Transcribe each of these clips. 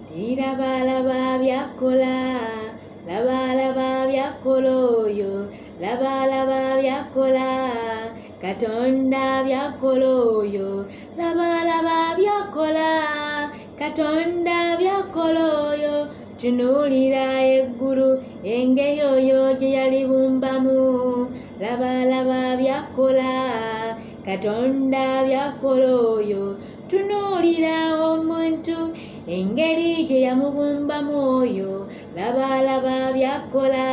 Labalaba byakola, labalaba byakola oyo, labalaba byakola, Katonda byakola oyo, labalaba byakola, Katonda byakola oyo, tunuulira eggulu engeri oyo gye yalibumbamu, labalaba byakola, Katonda byakola oyo, tunuulira omuntu engeri gye yamubumbamu oyo, labalaba byakola,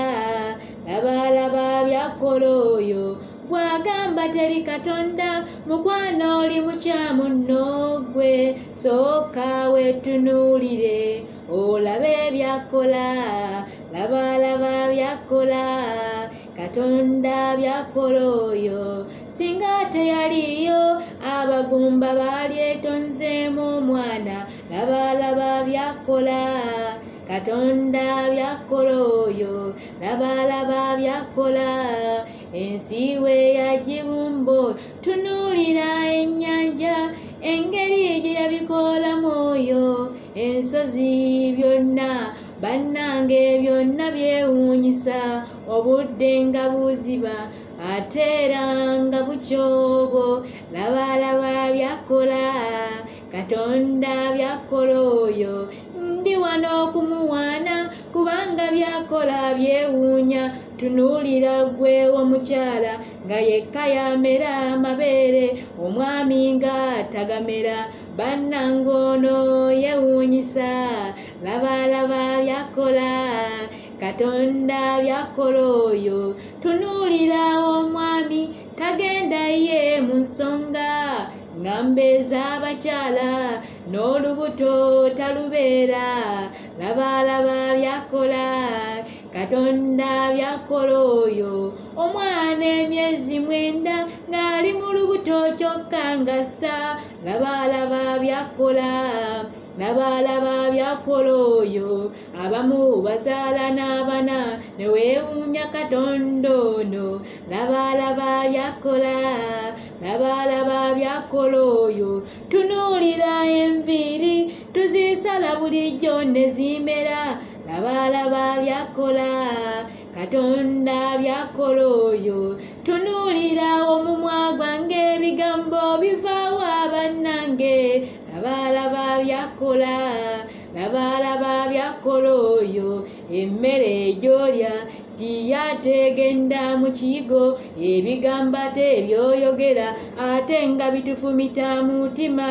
labalaba byakola oyo, bw'agamba teri Katonda mukwano oli mukyamu nno gwe, sooka weetunuulire olabe byakola, labalaba byakola, Katonda byakola oyo, singa teyaliyo abagumba balyetonzeemu omwana, labalaba byakola, Katonda byakola oyo, labalaba byakola, ensi we yagibumba, tunuulira ennyanja engeri gye yabikolamu oyo, ensozi byonna bannange byonna byewuunyisa, obudde nga buziba ate era nga bukyobo, labalaba byakola, Katonda byakola oyo, ndi wano okumuwaana kubanga byakola byewuunya, tunuulira ggwe omukyala nga yekka yamera amabeere, omwami nga tagamera, bannange ono yewuunyisa, labalaba byakola, Katonda byakola oyo, tunuulira omwami tagenda ye mu nsonga, ngambe z'abakyala n'olubuto talubeera, labalaba byakola, Katonda byakola oyo, omwana emyezi 9 ng'ali mu lubuto kyokka ng'assa, labalaba byakola, labalaba byakola oyo, abamu bazaala n'abana ne weewuunya Katonda ono, labalaba byakola, labalaba byakola oyo, tunuulira enviiri tuzisala bulijjo ne zimera, labalaba byakola, Katonda byakola oyo, tunuulira omumwa gwange ebigambo bivaawo bannange, labalaba byakola, labalaba byakola oyo, emmere gy'olya tiyategenda mu kiyigo, ebigambo ate ebyoyogera ate nga bitufumita mu mutima,